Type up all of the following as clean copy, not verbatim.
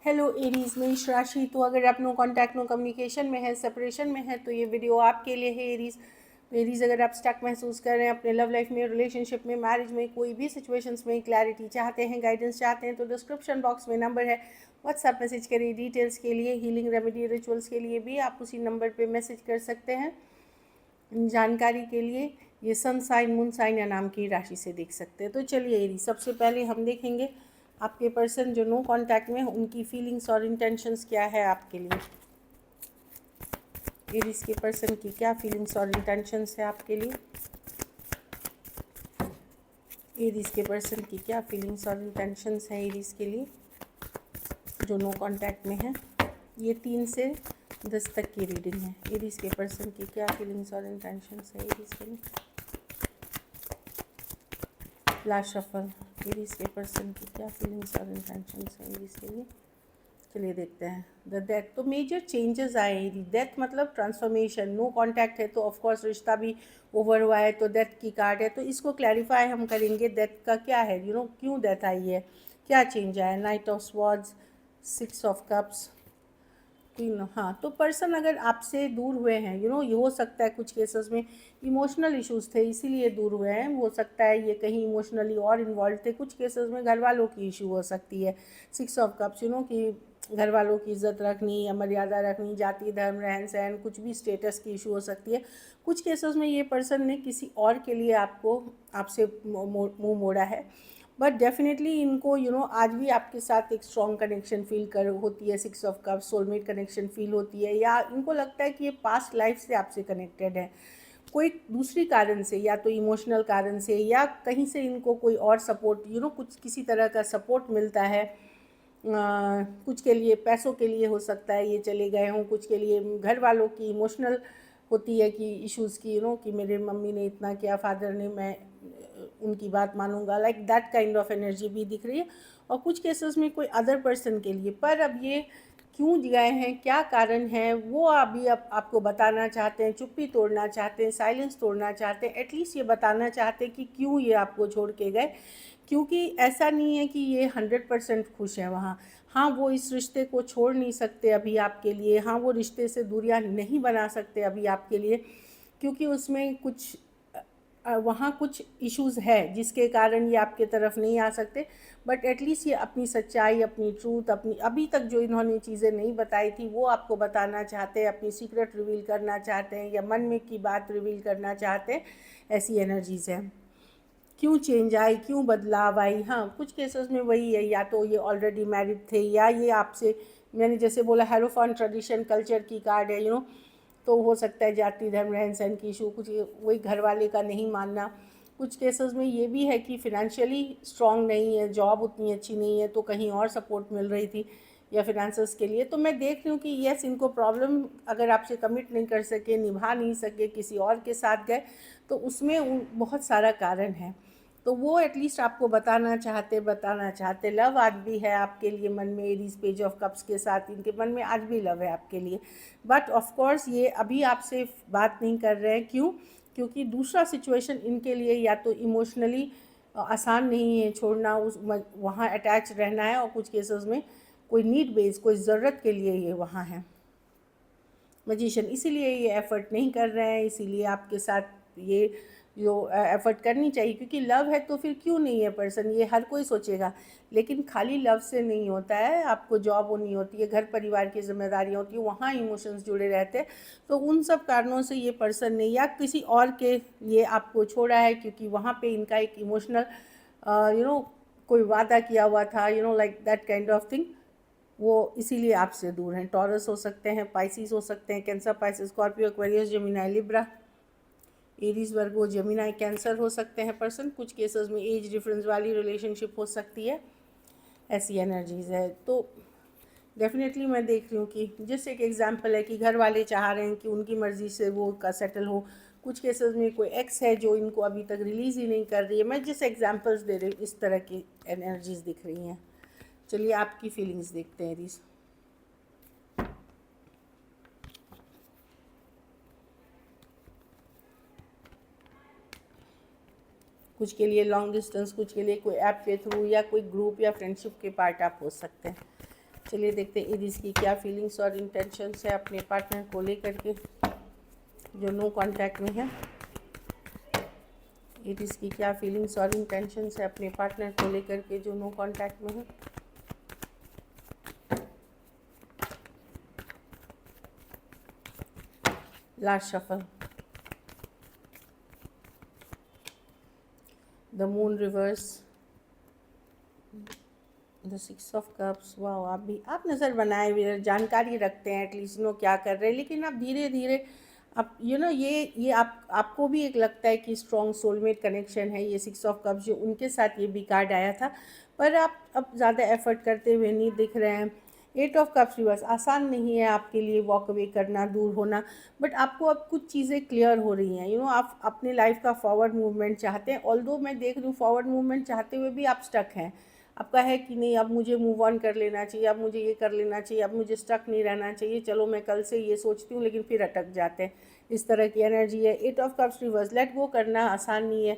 Hello Aries, मेष राशि। तो अगर आप नो कांटेक्ट नो कम्युनिकेशन में है, सेपरेशन में है, तो ये वीडियो आपके लिए है एरीज। एरीज, अगर आप स्टक महसूस कर रहे हैं अपने लव लाइफ में, रिलेशनशिप में, मैरिज में, कोई भी सिचुएशंस में क्लैरिटी चाहते हैं, गाइडेंस चाहते हैं, तो डिस्क्रिप्शन बॉक्स में नंबर है, व्हाट्सएप मैसेज करिए डिटेल्स के लिए। हीलिंग रेमेडी रिचुअल्स के लिए भी आप उसी नंबर पर मैसेज कर सकते हैं। जानकारी के लिए ये सन साइन, मून साइन या नाम की राशि से देख सकते हैं। तो चलिए एरीज, सबसे पहले हम देखेंगे आपके पर्सन जो नो कांटेक्ट में है, उनकी फीलिंग्स और इंटेंशंस क्या है आपके लिए। एरीज के पर्सन की क्या फीलिंग्स और इंटेंशंस है आपके लिए। एरीज के पर्सन की क्या फीलिंग्स और इंटेंशंस है एरीज के लिए जो नो कांटेक्ट में है। ये 3 से 10 तक की रीडिंग है। एरीज के पर्सन की क्या फीलिंग्स और इंटेंशंस है एरीज के लिए। लास्ट शफल, एरीज के पर्सन की क्या फीलिंग्स और इंटेंशंस है एरीज के लिए। चलिए देखते हैं। द डेथ, तो मेजर चेंजेस आए। डेथ मतलब ट्रांसफॉर्मेशन। नो कांटेक्ट है तो ऑफकोर्स रिश्ता भी ओवर हुआ है, तो डेथ की कार्ड है, तो इसको क्लैरिफाई हम करेंगे डेथ का क्या है, क्यों डेथ आई है, क्या चेंज आया। Night of swords, 6 of cups, queen. हाँ, तो पर्सन अगर आपसे दूर हुए हैं, ये हो सकता है कुछ केसेस में इमोशनल इश्यूज थे इसीलिए दूर हुए हैं। हो सकता है ये कहीं इमोशनली और इन्वॉल्व थे। कुछ केसेस में घर वालों की इशू हो सकती है। 6 ऑफ कप्स, कि घर वालों की इज्जत रखनी या मर्यादा रखनी, जाति धर्म रहन सहन, कुछ भी स्टेटस की इशू हो सकती है। कुछ केसेस में ये पर्सन ने किसी और के लिए आपसे मुँह मोड़ा है, बट डेफिनेटली इनको आज भी आपके साथ एक स्ट्रॉन्ग कनेक्शन फील कर होती है। 6 of cups soulmate connection feel होती है, या इनको लगता है कि ये पास्ट लाइफ से आपसे कनेक्टेड है कोई दूसरी कारण से, या तो इमोशनल कारण से, या कहीं से इनको कोई और सपोर्ट, कुछ किसी तरह का सपोर्ट मिलता है। कुछ के लिए पैसों के लिए हो सकता है ये चले गए हों, कुछ के लिए घर वालों की इमोशनल होती है कि इश्यूज़ की, कि मेरे मम्मी ने इतना किया, फादर ने, मैं उनकी बात मानूंगा, like that kind of energy भी दिख रही है। और कुछ केसेस में कोई अदर पर्सन के लिए, पर अब ये क्यों गए हैं, क्या कारण है, वो अभी अब आपको बताना चाहते हैं। चुप्पी तोड़ना चाहते हैं, साइलेंस तोड़ना चाहते हैं, एटलीस्ट ये बताना चाहते हैं कि क्यों ये आपको छोड़ के गए। क्योंकि ऐसा नहीं है कि ये 100% खुश है वहाँ। हाँ, वो इस रिश्ते को छोड़ नहीं सकते अभी आपके लिए। हाँ, वो रिश्ते से दूरियां नहीं बना सकते अभी आपके लिए, क्योंकि उसमें कुछ वहाँ कुछ इश्यूज़ है जिसके कारण ये आपके तरफ नहीं आ सकते। बट एटलीस्ट ये अपनी सच्चाई, अपनी ट्रूथ, अपनी अभी तक जो इन्होंने चीज़ें नहीं बताई थी वो आपको बताना चाहते हैं, अपनी सीक्रेट रिवील करना चाहते हैं, या मन में की बात रिवील करना चाहते हैं। ऐसी एनर्जीज़ हैं। क्यों चेंज आई, क्यों बदलाव आई। हाँ, कुछ केसेस में वही है, या तो ये ऑलरेडी मैरिड थे, या ये आपसे, मैंने जैसे बोला हेरोफॉन ट्रेडिशन कल्चर की कार्ड है, तो हो सकता है जाति धर्म रहन सहन की इशू, कुछ वही घर वाले का नहीं मानना। कुछ केसेस में ये भी है कि फिनेंशियली स्ट्रॉन्ग नहीं है, जॉब उतनी अच्छी नहीं है, तो कहीं और सपोर्ट मिल रही थी या फिनेंसेस के लिए। तो मैं देख रही हूँ कि यस, इनको प्रॉब्लम, अगर आपसे कमिट नहीं कर सके, निभा नहीं सके, किसी और के साथ गए, तो उसमें बहुत सारा कारण है। तो वो एटलीस्ट आपको बताना चाहते। लव आज भी है आपके लिए मन में, एरीज पेज ऑफ कप्स के साथ इनके मन में आज भी लव है आपके लिए। बट ऑफ कोर्स ये अभी आपसे बात नहीं कर रहे हैं। क्यों? क्योंकि दूसरा सिचुएशन इनके लिए या तो इमोशनली आसान नहीं है छोड़ना, उस वहाँ अटैच रहना है, और कुछ केसेस में कोई नीड बेस, कोई ज़रूरत के लिए ये वहाँ है। मजिशियन, इसीलिए ये एफ़र्ट नहीं कर रहे हैं, इसीलिए आपके साथ ये जो एफ़र्ट करनी चाहिए, क्योंकि लव है तो फिर क्यों नहीं है पर्सन, ये हर कोई सोचेगा। लेकिन खाली लव से नहीं होता है, आपको जॉब होनी होती है, घर परिवार की जिम्मेदारियाँ होती है, वहाँ इमोशंस जुड़े रहते हैं। तो उन सब कारणों से ये पर्सन ने या किसी और के लिए आपको छोड़ा है, क्योंकि वहाँ पे इनका एक इमोशनल कोई वादा किया हुआ था, like that kind of thing. वो इसीलिए आपसे दूर हैं। टॉरस हो सकते हैं, पाइसिस हो सकते हैं, Cancer, Pisces, Scorpio, Aquarius, Gemini, Libra, Aries, Virgo, Gemini, Cancer हो सकते हैं पर्सन। कुछ केसेस में एज डिफरेंस वाली रिलेशनशिप हो सकती है। ऐसी एनर्जीज़ है। तो डेफिनेटली मैं देख रही हूँ कि जैसे एक एग्जांपल है कि घर वाले चाह रहे हैं कि उनकी मर्ज़ी से वो का सेटल हो। कुछ केसेस में कोई एक्स है जो इनको अभी तक रिलीज़ ही नहीं कर रही है। मैं जिस एग्जांपल्स दे रही हूँ इस तरह की एनर्जीज़ दिख रही हैं। चलिए आपकी फीलिंग्स देखते हैं एरीज। कुछ के लिए लॉन्ग डिस्टेंस, कुछ के लिए कोई ऐप के थ्रू, या कोई ग्रुप या फ्रेंडशिप के पार्ट आप हो सकते हैं। चलिए देखते हैं एरीज की क्या फीलिंग्स और इंटेंशंस है अपने पार्टनर को लेकर के जो नो कांटेक्ट में है। एरीज की क्या फीलिंग्स और इंटेंशंस है अपने पार्टनर को लेकर के जो नो कांटेक्ट में है। Last shuffle, the moon reverse, the 6 of cups. वाह, आप नज़र बनाए हुए जानकारी रखते हैं एटलीस्ट नो क्या कर रहे हैं, लेकिन आप धीरे धीरे आप ये आपको भी एक लगता है कि स्ट्रॉन्ग सोलमेट कनेक्शन है। ये 6 ऑफ कप्स जो उनके साथ ये भी कार्ड आया था, पर आप अब ज़्यादा एफर्ट करते हुए नहीं दिख रहे हैं। 8 ऑफ कप्स रिवर्स, आसान नहीं है आपके लिए वॉक अवे करना, दूर होना, बट आपको अब कुछ चीज़ें क्लियर हो रही हैं। आप अपने लाइफ का फॉरवर्ड मूवमेंट चाहते हैं। ऑल्दो मैं देख रही हूँ फॉरवर्ड मूवमेंट चाहते हुए भी आप स्टक हैं। आपका है कि नहीं, अब मुझे मूव ऑन कर लेना चाहिए, अब मुझे ये कर लेना चाहिए, अब मुझे स्टक नहीं रहना चाहिए, चलो मैं कल से ये सोचती हूँ, लेकिन फिर अटक जाते हैं। इस तरह की एनर्जी है। 8 of cups reverse, let go करना आसान नहीं है।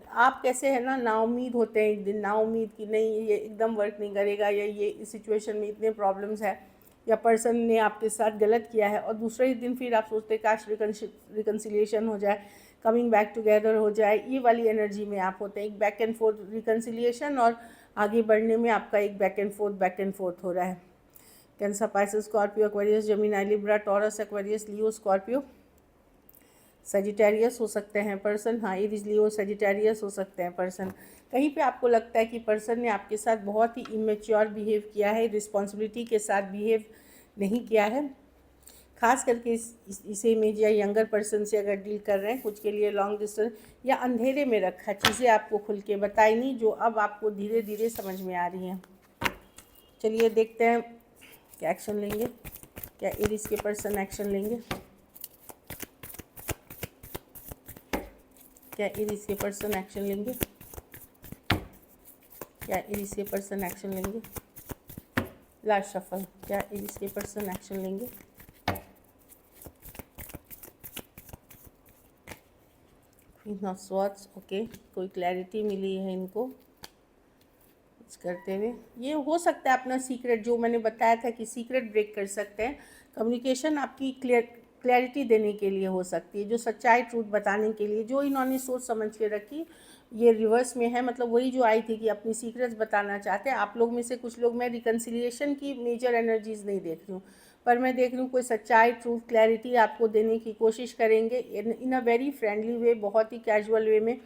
आप कैसे है ना, नाउम्मीद होते हैं एक दिन, नाउम्मीद कि नहीं ये एकदम वर्क नहीं करेगा, या ये इस सिचुएशन में इतने प्रॉब्लम्स है, या पर्सन ने आपके साथ गलत किया है, और दूसरे ही दिन फिर आप सोचते हैं काश रिकन्सिलिएशन हो जाए, कमिंग बैक टुगेदर हो जाए। ये वाली एनर्जी में आप होते हैं। एक बैक एंड फोर्थ रिकन्सिलिएशन और आगे बढ़ने में आपका एक बैक एंड फोर्थ हो रहा है। Cancer, Pisces, Scorpio, Aquarius, Gemini, Libra, Taurus, Aquarius, Leo, Scorpio, Sagittarius हो सकते हैं पर्सन। हाँ, एरीज, लियो, सजिटेरियस हो सकते हैं पर्सन। कहीं पे आपको लगता है कि पर्सन ने आपके साथ बहुत ही इमेच्योर बिहेव किया है, रिस्पॉन्सिबिलिटी के साथ बिहेव नहीं किया है। खास करके इस इमेज या यंगर पर्सन से अगर डील कर रहे हैं, कुछ के लिए लॉन्ग डिस्टेंस या अंधेरे में रखा, चीज़ें आपको खुल के बताई नहीं, जो अब आपको धीरे धीरे समझ में आ रही हैं। चलिए देखते हैं क्या एक्शन लेंगे, क्या एरीज के पर्सन एक्शन लेंगे, क्या एरीज के पर्सन एक्शन लेंगे, क्या एरीज के पर्सन एक्शन लेंगे। लास्ट शफल, क्या एरीज के पर्सन एक्शन लेंगे। क्वीन ऑफ स्वॉर्ड्स, ओके, कोई क्लैरिटी मिली है इनको करते हुए। ये हो सकता है अपना सीक्रेट, जो मैंने बताया था कि सीक्रेट ब्रेक कर सकते हैं। कम्युनिकेशन आपकी क्लैरिटी देने के लिए हो सकती है, जो सच्चाई, ट्रूथ बताने के लिए, जो इन्होंने सोच समझ के रखी। ये रिवर्स में है, मतलब वही जो आई थी कि अपनी सीक्रेट्स बताना चाहते हैं। आप लोग में से कुछ लोग, मैं रिकन्सिलिएशन की मेजर एनर्जीज नहीं देख रही हूँ, पर मैं देख रही हूँ कोई सच्चाई, ट्रूथ, क्लैरिटी आपको देने की कोशिश करेंगे इन अ वेरी फ्रेंडली वे, बहुत ही कैजुअल वे में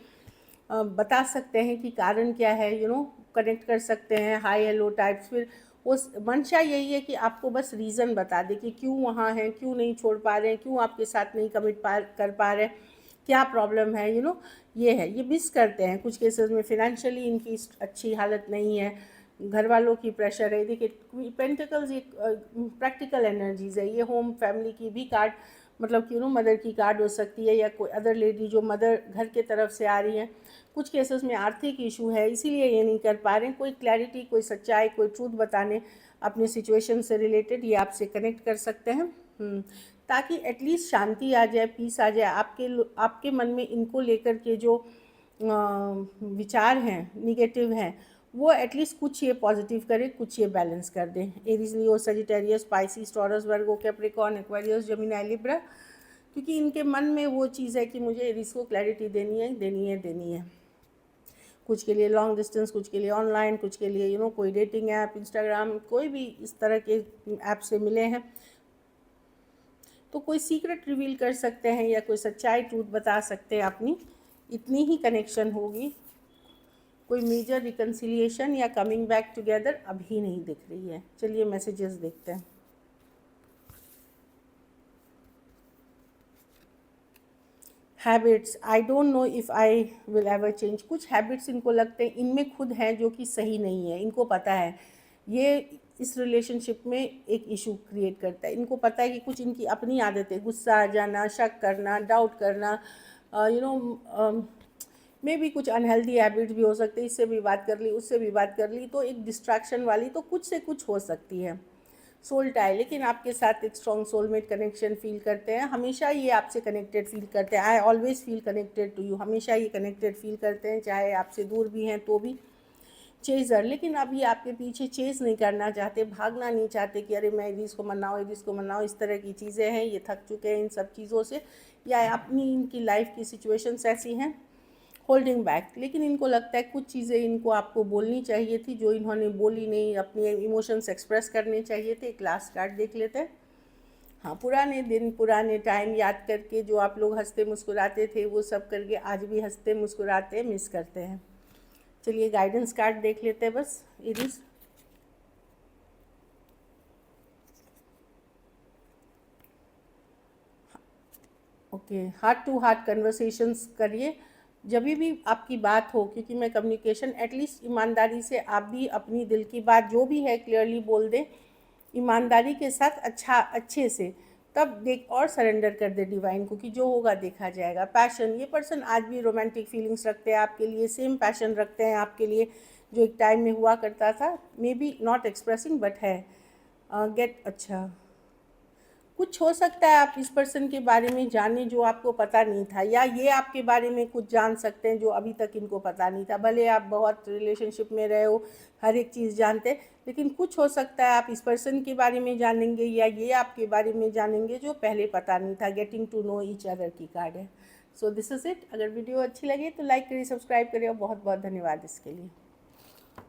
बता सकते हैं कि कारण क्या है, कनेक्ट कर सकते हैं, हाई हेलो टाइप्स। फिर उस मंशा यही है कि आपको बस रीज़न बता दे कि क्यों वहाँ हैं, क्यों नहीं छोड़ पा रहे हैं, क्यों आपके साथ नहीं कमिट कर पा रहे हैं, क्या प्रॉब्लम है। ये है, ये मिस करते हैं कुछ केसेस में। फिनेंशियली इनकी अच्छी हालत नहीं है, घर वालों की प्रेशर है। देखिए पेंटिकल्स एक प्रैक्टिकल एनर्जीज है। ये होम फैमिली की भी कार्ड, मतलब कि मदर की कार्ड हो सकती है, या कोई अदर लेडी जो मदर घर के तरफ से आ रही हैं। कुछ केसेस में आर्थिक इशू है, इसीलिए ये नहीं कर पा रहे हैं। कोई क्लैरिटी, कोई सच्चाई, कोई ट्रूथ बताने अपने सिचुएशन से रिलेटेड ये आपसे कनेक्ट कर सकते हैं, ताकि एटलीस्ट शांति आ जाए, पीस आ जाए। आपके मन में इनको लेकर के जो विचार हैं, निगेटिव हैं, वो एटलीस्ट कुछ ये पॉजिटिव करे, कुछ ये बैलेंस कर दें। एरीज, लियो, सजिटेरियस, स्पाइसिस, टॉरस, वर्गो, कैप्रिकॉर्न, एक्वेरियस, जेमिनी, लिब्रा, क्योंकि इनके मन में वो चीज़ है कि मुझे एरीज को क्लैरिटी देनी है, देनी है, देनी है। कुछ के लिए लॉन्ग डिस्टेंस, कुछ के लिए ऑनलाइन, कुछ के लिए कोई डेटिंग ऐप, इंस्टाग्राम, कोई भी इस तरह के ऐप से मिले हैं, तो कोई सीक्रेट रिवील कर सकते हैं, या कोई सच्चाई, ट्रूथ बता सकते हैं अपनी। इतनी ही कनेक्शन होगी। कोई मेजर रिकन्सिलिएशन या कमिंग बैक टुगेदर अभी नहीं दिख रही है। चलिए मैसेजेस देखते हैं। Habits, I don't know if I will ever change. कुछ हैबिट्स इनको लगते हैं इनमें खुद हैं जो कि सही नहीं है, इनको पता है। ये इस रिलेशनशिप में एक इशू क्रिएट करता है। इनको पता है कि कुछ इनकी अपनी आदतें, गुस्सा आ जाना, शक करना, डाउट करना, मे भी कुछ अनहेल्दी हैबिट्स भी हो सकते हैं। इससे भी बात कर ली, उससे भी बात कर ली, तो एक डिस्ट्रैक्शन वाली तो कुछ से कुछ हो सकती है। सोल टाई, लेकिन आपके साथ एक स्ट्रॉन्ग सोलमेट कनेक्शन फील करते हैं। हमेशा ये आपसे कनेक्टेड फील करते हैं। I always feel connected to you, हमेशा ये कनेक्टेड फील करते हैं, चाहे आपसे दूर भी हैं तो भी। चेज़र, लेकिन अब ये आपके पीछे चेज़ नहीं करना चाहते, भागना नहीं चाहते कि अरे मैं इसको मनाऊँ, इसको मनाऊँ, इस तरह की चीज़ें हैं, ये थक चुके हैं इन सब चीज़ों से, या अपनी इनकी लाइफ की सिचुएशंस ऐसी हैं, होल्डिंग बैक। लेकिन इनको लगता है कुछ चीज़ें इनको आपको बोलनी चाहिए थी जो इन्होंने बोली नहीं, अपने इमोशंस एक्सप्रेस करने चाहिए थे। एक लास्ट कार्ड देख लेते हैं। हाँ, पुराने दिन, पुराने टाइम याद करके जो आप लोग हंसते मुस्कुराते थे, वो सब करके आज भी हंसते मुस्कुराते मिस करते हैं। चलिए गाइडेंस कार्ड देख लेते हैं बस Aries. Okay, heart to heart conversations करिए जब भी आपकी बात हो, क्योंकि मैं कम्युनिकेशन एटलीस्ट ईमानदारी से आप भी अपनी दिल की बात जो भी है क्लियरली बोल दें, ईमानदारी के साथ, अच्छे से, तब देख और सरेंडर कर दे डिवाइन को कि जो होगा देखा जाएगा। पैशन, ये पर्सन आज भी रोमांटिक फीलिंग्स रखते हैं आपके लिए, सेम पैशन रखते हैं आपके लिए जो एक टाइम में हुआ करता था, may be not expressing but है। गेट अच्छा, कुछ हो सकता है आप इस पर्सन के बारे में जाने जो आपको पता नहीं था, या ये आपके बारे में कुछ जान सकते हैं जो अभी तक इनको पता नहीं था। भले आप बहुत रिलेशनशिप में रहे हो, हर एक चीज़ जानते हैं, लेकिन कुछ हो सकता है आप इस पर्सन के बारे में जानेंगे या ये आपके बारे में जानेंगे जो पहले पता नहीं था। Getting to know each other की कार्ड है। So this is it. अगर वीडियो अच्छी लगे तो लाइक करिए, सब्सक्राइब करिए, और बहुत बहुत धन्यवाद इसके लिए।